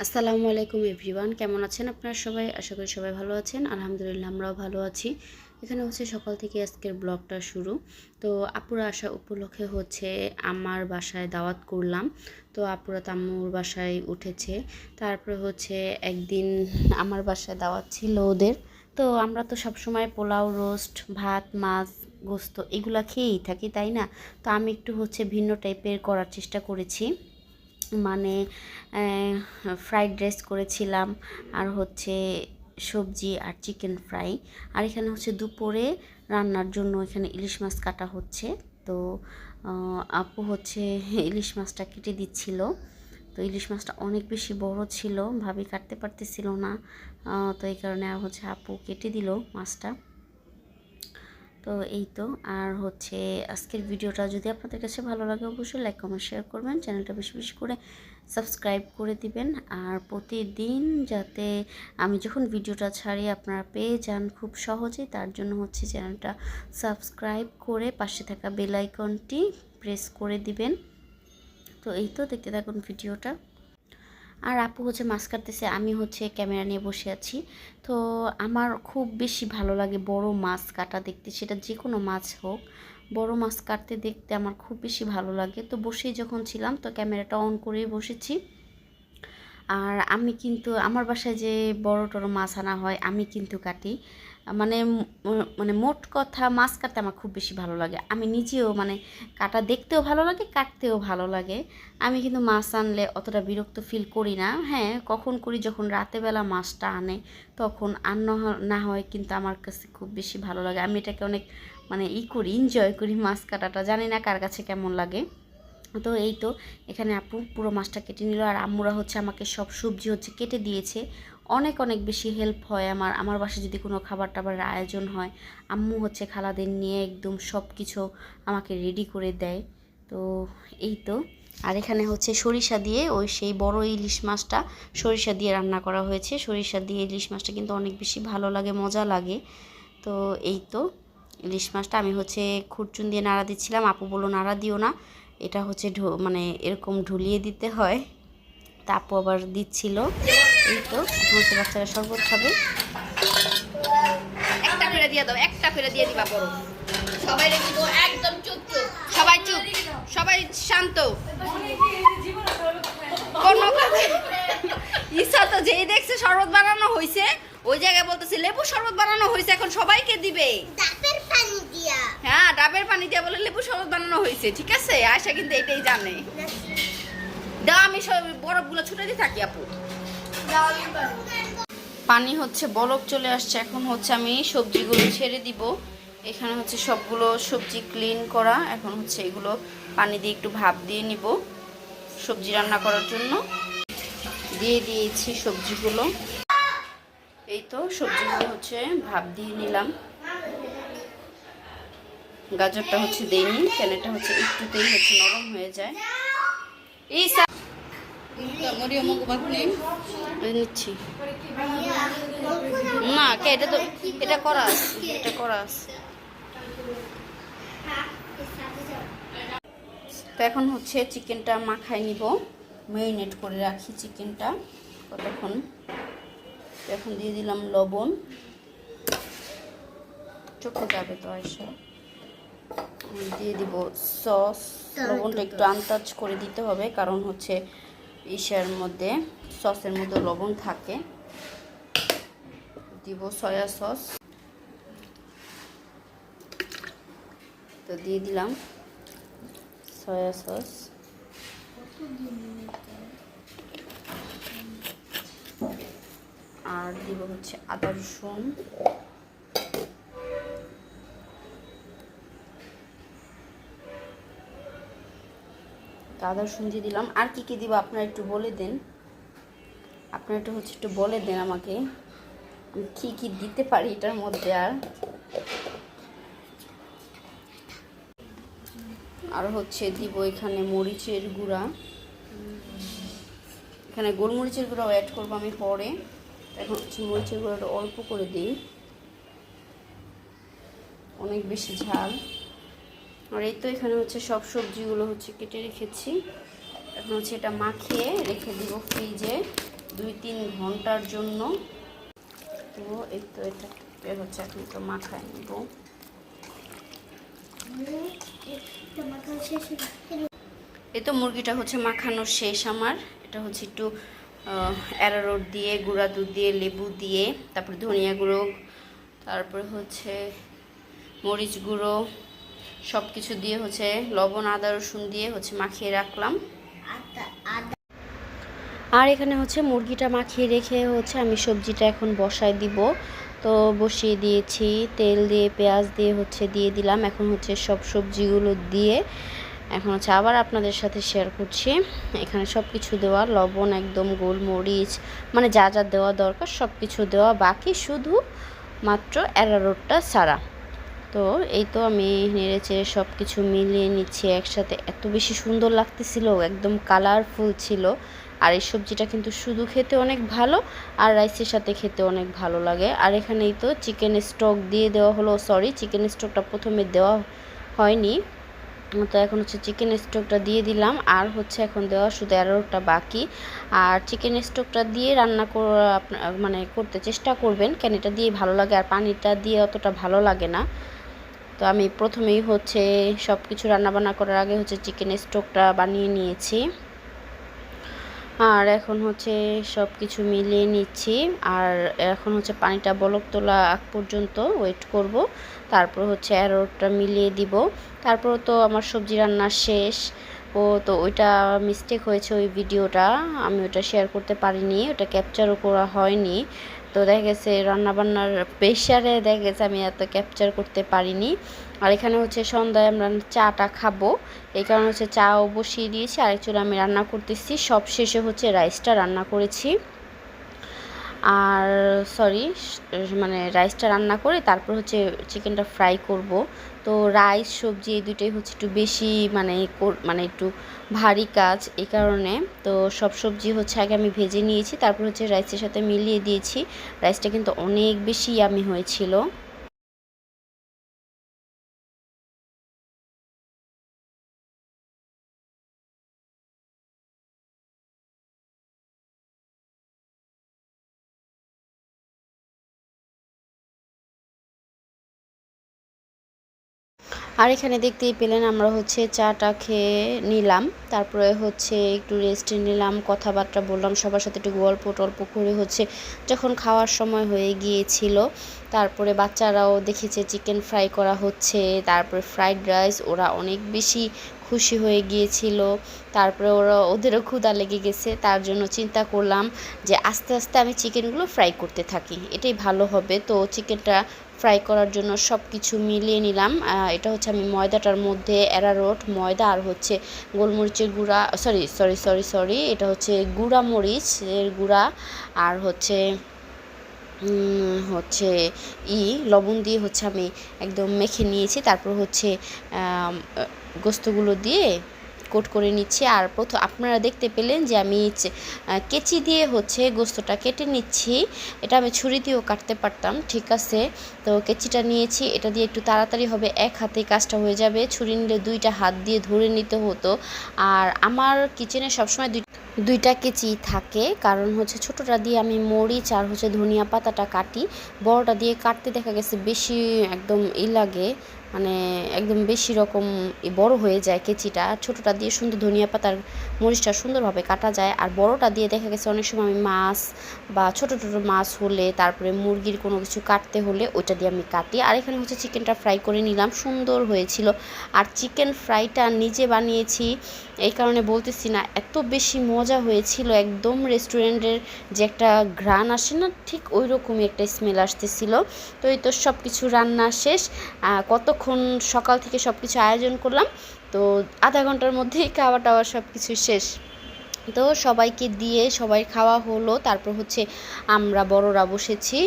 আসসালামু আলাইকুম এভরিওয়ান, কেমন আছেন আপনারা সবাই? আশা করি সবাই ভালো আছেন। আলহামদুলিল্লাহ আমরাও ভালো আছি। এখানে হচ্ছে সকাল থেকে আজকের ব্লগটা শুরু। তো আপুরা আসা উপলক্ষে হচ্ছে আমার বাসায় দাওয়াত করলাম। তো আপুরা আম্মুর বাসায় উঠেছে। তারপরে হচ্ছে একদিন আমার বাসায় দাওয়াত ছিল ওদের। তো আমরা তো সবসময় পোলাও, রোস্ট, ভাত, মাছ, গোস্ত এগুলা খেয়েই থাকি, তাই না? তো আমি একটু হচ্ছে ভিন্ন টাইপের করার চেষ্টা করেছি। মানে ফ্রাইড রাইস করেছিলাম, আর হচ্ছে সবজি আর চিকেন ফ্রাই। আর এখানে হচ্ছে দুপুরে রান্নার জন্য এখানে ইলিশ মাছ কাটা হচ্ছে। তো আপু হচ্ছে ইলিশ মাছটা কেটে দিচ্ছিল। তো ইলিশ মাছটা অনেক বেশি বড় ছিল, ভাবি কাটতে পারতেছিল না। তো এই কারণে হচ্ছে আপু কেটে দিল মাছটা। তো এই তো। আর হচ্ছে আজকের ভিডিওটা যদি আপনাদের কাছে ভালো লাগে অবশ্যই লাইক, কমেন্ট, শেয়ার করবেন। চ্যানেলটা বেশি বেশি করে সাবস্ক্রাইব করে দিবেন। আর প্রতিদিন যাতে আমি যখন ভিডিওটা ছাড়ি আপনারা পেয়ে যান খুব সহজেই, তার জন্য হচ্ছে চ্যানেলটা সাবস্ক্রাইব করে পাশে থাকা বেল আইকনটি প্রেস করে দিবেন। তো এই তো, দেখতে থাকুন ভিডিওটা। আর আপু হচ্ছে মাছ কাটতেছে, আমি হচ্ছে ক্যামেরা নিয়ে বসে আছি। তো আমার খুব বেশি ভালো লাগে বড় মাছ কাটা দেখতে, সেটা যে কোনো মাছ হোক। বড় মাছ কাটতে দেখতে আমার খুব বেশি ভালো লাগে। তো বসেই যখন ছিলাম তো ক্যামেরাটা অন করেই বসেছি। আর আমি কিন্তু আমার বাসায় যে বড় টড় মাছ আনা হয় আমি কিন্তু কাটি। মানে মানে মোট কথা মাছ কাটতে আমার খুব বেশি ভালো লাগে। আমি নিজেও মানে কাটা দেখতেও ভালো লাগে, কাটতেও ভালো লাগে। আমি কিন্তু মাছ আনলে অতটা বিরক্ত ফিল করি না। হ্যাঁ, কখন করি, যখন রাতেবেলা মাছটা আনে তখন আর না হয়, কিন্তু আমার কাছে খুব বেশি ভালো লাগে। আমি এটাকে অনেক মানে করি, এনজয় করি মাছ কাটাটা। জানি না কার কাছে কেমন লাগে। তো এই তো, এখানে আপু পুরো মাছটা কেটে নিল, আর আম্মুরা হচ্ছে আমাকে সব সবজি হচ্ছে কেটে দিয়েছে। অনেক অনেক বেশি হেল্প হয় আমার বাসায় যদি কোনো খাবার টাবারের আয়োজন হয়, আম্মু হচ্ছে খালাদের নিয়ে একদম সব কিছু আমাকে রেডি করে দেয়। তো এই তো। আর এখানে হচ্ছে সরিষা দিয়ে সেই বড় ইলিশ মাছটা সরিষা দিয়ে রান্না করা হয়েছে। সরিষা দিয়ে ইলিশ মাছটা কিন্তু অনেক বেশি ভালো লাগে, মজা লাগে। তো এই তো, ইলিশ মাছটা আমি হচ্ছে খুরচুন দিয়ে নাড়া দিচ্ছিলাম। আপু বললো নাড়া দিও না, এটা হচ্ছে মানে এরকম ঢুলিয়ে দিতে হয়। তা আপু আবার দিচ্ছিল। এই তো, এখন হচ্ছে বাচ্চারা শরবত খাবে। একটা ফেরে দিয়ে দাও, একটা ফেরে দিয়ে দিবা বড়। সবাই দিব একদম চুপ চুপ, সবাই চুপ, সবাই শান্ত। কোন কথা ইচ্ছা তো যেই দেখছে শরবত বানানো হয়েছে ওই জায়গায় বলতেছে লেবু শরবত বানানো হয়েছে, এখন সবাইকে দিবে ডাবের পানি দিয়া। হ্যাঁ, ডাবের পানি দিয়া বলে লেবু শরবত বানানো হয়েছে। ঠিক আছে, আয়শা কিন্তু এটাই জানে। দাও, আমি সব বরফগুলো ছুটে দিয়ে থাকি আপু। পানি হচ্ছে বলক চলে আসছে, এখন হচ্ছে আমি সবজিগুলো ছেড়ে দিব। এখানে হচ্ছে সবগুলো সবজি ক্লিন করা, এখন হচ্ছে এগুলো পানি দিয়ে একটু ভাপ দিয়ে নিব সবজি রান্না করার জন্য। দিয়ে দিয়েছি সবজিগুলো। এই তো, সবজিগুলো হচ্ছে ভাপ দিয়ে নিলাম। গাজরটা হচ্ছে দেইনি, কেন এটা হচ্ছে একটুতেই হচ্ছে নরম হয়ে যায়। এই নিচ্ছি না, এটা তো এটা করা আছে, এটা করা আছে। তো এখন হচ্ছে চিকেনটা মাখায় নিব, ম্যারিনেট করে রাখি চিকেনটা কতক্ষণ। এখন দিয়ে দিলাম লবণ, চোখে যাবে তো আয়সা। দিয়ে দিব সস। লবণটা একটু আন্দাজ করে দিতে হবে, কারণ হচ্ছে ইসের মধ্যে সসের মধ্যে লবণ থাকে। দিব সয়া সস। তো দিয়ে দিলাম সয়া সস। আর দিব হচ্ছে আদা রসুন। আদা রসুন দিয়ে দিলাম। আর কি কি দিব আপনারা একটু বলে দেন, আপনারা একটু বলে দেন আমাকে আমি কি কি দিতে পারি এটার মধ্যে। আর হচ্ছে দিব এখানে মরিচের গুঁড়া, এখানে গোলমরিচের গুঁড়াও অ্যাড করবো আমি পরে। এখন হচ্ছে মরিচের গুঁড়াটা অল্প করে দিই, অনেক বেশি ঝাল। আর এই তো, এখানে হচ্ছে সব সবজিগুলো হচ্ছে কেটে রেখেছি। এখন হচ্ছে এটা মাখিয়ে রেখে দিব ফ্রিজে 2-3 ঘন্টার জন্য। তো এই তো এটা হচ্ছে এখন তো মাখায় নিব। এই তো মুরগিটা হচ্ছে মাখানো শেষ আমার। এটা হচ্ছে একটু অ্যারারুট দিয়ে, গুঁড়া দুধ দিয়ে, লেবু দিয়ে, তারপরে ধনিয়া গুঁড়ো, তারপরে হচ্ছে মরিচ গুঁড়ো, সব কিছু দিয়ে হচ্ছে লবণ, আদা রসুন দিয়ে হচ্ছে মাখিয়ে রাখলাম। আর এখানে হচ্ছে মুরগিটা মাখিয়ে রেখে হচ্ছে আমি সবজিটা এখন বসায় দিব। তো বসিয়ে দিয়েছি, তেল দিয়ে পেঁয়াজ দিয়ে হচ্ছে দিয়ে দিলাম। এখন হচ্ছে সব সবজিগুলো দিয়ে এখন হচ্ছে আবার আপনাদের সাথে শেয়ার করছি। এখানে সব কিছু দেওয়া, লবণ একদম, গোলমরিচ, মানে যা যা দেওয়া দরকার সব কিছু দেওয়া, বাকি শুধু মাত্র অ্যারারুটটা ছাড়া। তো এই তো আমি নেড়ে চেড়ে সব কিছু মিলিয়ে নিচ্ছি একসাথে। এত বেশি সুন্দর লাগতেছিল, একদম কালারফুল ছিল। আর এই সবজিটা কিন্তু শুধু খেতে অনেক ভালো, আর রাইসের সাথে খেতে অনেক ভালো লাগে। আর এখানেই তো চিকেন স্টক দিয়ে দেওয়া হলো, সরি চিকেন স্টকটা প্রথমে দেওয়া হয়নি। তো এখন হচ্ছে চিকেন স্টকটা দিয়ে দিলাম, আর হচ্ছে এখন দেওয়া শুধু অ্যারারুটটা বাকি। আর চিকেন স্টকটা দিয়ে রান্না মানে করতে চেষ্টা করবেন, কেন এটা দিয়ে ভালো লাগে, আর পানিটা দিয়ে অতটা ভালো লাগে না। তো আমি প্রথমেই হচ্ছে সব কিছু রান্নাবান্না করার আগে হচ্ছে চিকেন স্টকটা বানিয়ে নিয়েছি। আর এখন হচ্ছে সব কিছু মিলিয়ে নিচ্ছি। আর এখন হচ্ছে পানিটা বলক তোলা আগ পর্যন্ত ওয়েট করব, তারপর হচ্ছে অ্যারারুটটা মিলিয়ে দিব। তারপর তো আমার সবজি রান্না শেষ। তো ওইটা মিস্টেক হয়েছে, ওই ভিডিওটা আমি ওটা শেয়ার করতে পারিনি, ওটা ক্যাপচারও করা হয়নি। তো দেখা গেছে রান্নাবান্নার প্রেশারে দেখা গেছে আমি এত ক্যাপচার করতে পারিনি। আর এখানে হচ্ছে সন্ধ্যায় আমরা চাটা খাবো, এই কারণে হচ্ছে চাও বসিয়ে দিয়েছি। আর একচুয়ালি আমি রান্না করতেছি, সব শেষে হচ্ছে রাইসটা রান্না করেছি। আর সরি, মানে রাইসটা রান্না করে তারপর হচ্ছে চিকেনটা ফ্রাই করব। তো রাইস সবজি এই দুটোই হচ্ছে একটু বেশি মানে একটু ভারী কাজ, এই কারণে তো সব সবজি হচ্ছে আগে আমি ভেজে নিয়েছি, তারপর হচ্ছে রাইসের সাথে মিলিয়ে দিয়েছি। রাইসটা কিন্তু অনেক বেশি ইয়ামি হয়েছিল। আর এখানে দেখতেই পেলেন আমরা হচ্ছে চাটা খেয়ে নিলাম, তারপরে হচ্ছে একটু রেস্ট নিলাম, কথাবার্তা বললাম সবার সাথে, একটু গল্প টল্প করে হচ্ছে যখন খাওয়ার সময় হয়ে গিয়েছিল, তারপরে বাচ্চারাও দেখেছে চিকেন ফ্রাই করা হচ্ছে, তারপরে ফ্রাইড রাইস, ওরা অনেক বেশি খুশি হয়ে গিয়েছিল। তারপরে ওদেরও ক্ষুধা লেগে গেছে, তার জন্য চিন্তা করলাম যে আস্তে আস্তে আমি চিকেনগুলো ফ্রাই করতে থাকি, এটাই ভালো হবে। তো চিকেনটা ফ্রাই করার জন্য সব কিছু মিলিয়ে নিলাম। এটা হচ্ছে আমি ময়দাটার মধ্যে অ্যারারুট, ময়দা আর হচ্ছে গোলমরিচের গুঁড়া, সরি এটা হচ্ছে গুঁড়া মরিচের গুঁড়া, আর হচ্ছে হচ্ছে লবণ দিয়ে হচ্ছে আমি একদম মেখে নিয়েছি। তারপর হচ্ছে গোস্তগুলো দিয়ে কোট করে নিচ্ছি। আর আপনারা দেখতে পেলেন যে আমি কেচি দিয়ে হচ্ছে গোস্তটা কেটে নিচ্ছি, এটা আমি ছুরি দিয়েও কাটতে পারতাম, ঠিক আছে। তো কেচিটা নিয়েছি, এটা দিয়ে একটু তাড়াতাড়ি হবে, এক হাতে কাজটা হয়ে যাবে, ছুরি নিলে দুইটা হাত দিয়ে ধরে নিতে হতো। আর আমার কিচেনে সবসময় দুইটা কেচি থাকে, কারণ হচ্ছে ছোটোটা দিয়ে আমি মরিচ আর হচ্ছে ধনিয়া পাতাটা কাটি, বড়টা দিয়ে কাটতে দেখা গেছে বেশি একদম লাগে, মানে একদম বেশি রকম বড় হয়ে যায় কেচিটা। ছোটোটা দিয়ে সুন্দর ধনিয়া পাতার মরিচটা সুন্দরভাবে কাটা যায়, আর বড়টা দিয়ে দেখা গেছে অনেক সময় আমি মাছ বা ছোটো ছোটো মাছ হলে, তারপরে মুরগির কোনো কিছু কাটতে হলে ওইটা দিয়ে আমি কাটি। আর এখানে হচ্ছে চিকেনটা ফ্রাই করে নিলাম, সুন্দর হয়েছিল। আর চিকেন ফ্রাইটা নিজে বানিয়েছি, এই কারণে বলতেছি না, এত বেশি মজা হয়েছিল, একদম রেস্টুরেন্টের যে একটা ঘ্রাণ আসে না, ঠিক ওই রকমই একটা স্মেল আসতেছিল। তো এই তো সব কিছু রান্না শেষ, কতক্ষণ সকাল থেকে সব কিছু আয়োজন করলাম, তো আধা ঘন্টার মধ্যেই খাওয়া টাওয়া সব কিছু শেষ। তো সবাইকে দিয়ে সবাই খাওয়া হলো, তারপর হচ্ছে আমরা বড়রা বসেছি।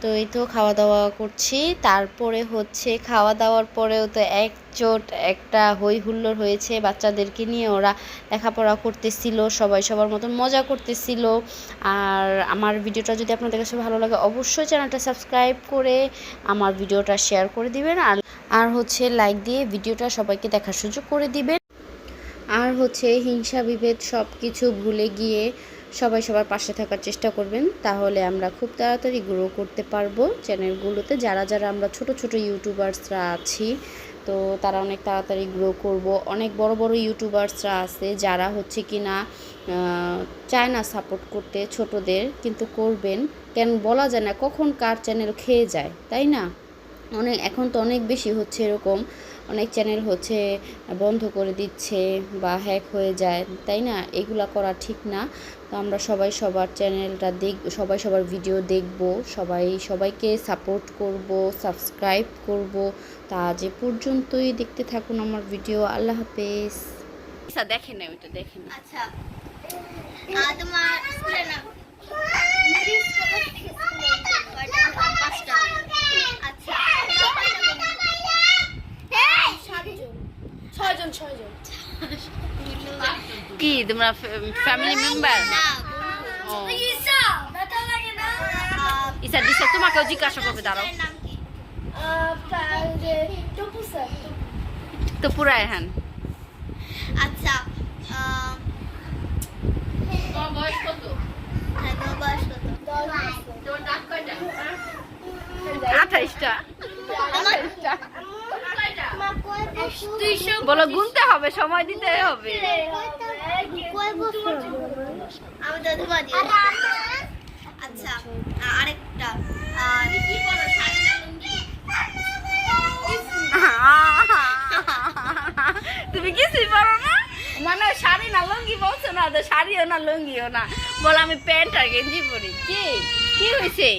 তো এই তো খাওয়া দাওয়া করছি, তারপরে হচ্ছে খাওয়া দাওয়ার পরেও তো একচোট একটা হই হুল্লোড় হয়েছে, বাচ্চাদেরকে নিয়ে ওরা লেখাপড়া করতেছিল, সবাই সবার মতন মজা করতেছিল। আর আমার ভিডিওটা যদি আপনাদের কাছে ভালো লাগে অবশ্যই চ্যানেলটা সাবস্ক্রাইব করে আমার ভিডিওটা শেয়ার করে দিবেন, আর হচ্ছে লাইক দিয়ে ভিডিওটা সবাইকে দেখার সুযোগ করে দিবেন। আর হচ্ছে হিংসা বিভেদ সব কিছু ভুলে গিয়ে সবাই সবার পাশে থাকার চেষ্টা করবেন, তাহলে আমরা খুব তাড়াতাড়ি গ্রো করতে পারবো চ্যানেলগুলোতে। যারা যারা আমরা ছোট ছোট ইউটিউবার্সরা আছি, তো তারা অনেক তাড়াতাড়ি গ্রো করব। অনেক বড় বড় ইউটিউবার্সরা আছে যারা হচ্ছে কি না চায় না সাপোর্ট করতে ছোটদের, কিন্তু করবেন। কেন বলা যায় না কখন কার চ্যানেল খেয়ে যায়, তাই না? এখন তো অনেক বেশি হচ্ছে এরকম, অনেক চ্যানেল হচ্ছে বন্ধ করে দিচ্ছে বা হ্যাক হয়ে যায়, তাই না? এগুলা করা ঠিক না। তো আমরা সবাই সবার চ্যানেলটা সবাই সবার ভিডিও দেখব, সবাইকে সাপোর্ট করব, সাবস্ক্রাইব করব। তা আজ এ পর্যন্তই, দেখতে থাকুন আমার ভিডিও। আল্লাহ হাফেজ। আচ্ছা দেখেন না, ওইটা দেখেন। আচ্ছা তোমার স্কুলের নাম কি তোমরা ফ্যামিলি মেম্বার? ইসা দিশা তোমাকেও জিজ্ঞাসা করবে, দাঁড়াও। তো পুরা এহান। আচ্ছা তোমার বয়স কত? তোমার বয়স কত? তোমার দাঁত কয়টা? 28টা। বলো, গুনতে হবে, সময় দিতে হবে। আচ্ছা আরেকটা, তুমি কিছুই পারো না, মানে শাড়ি না লুঙ্গি বলছো না, তো শাড়িও না লুঙ্গিও না, বলো আমি প্যান্ট আর গেঞ্জি পরি। কি কি হয়েছে?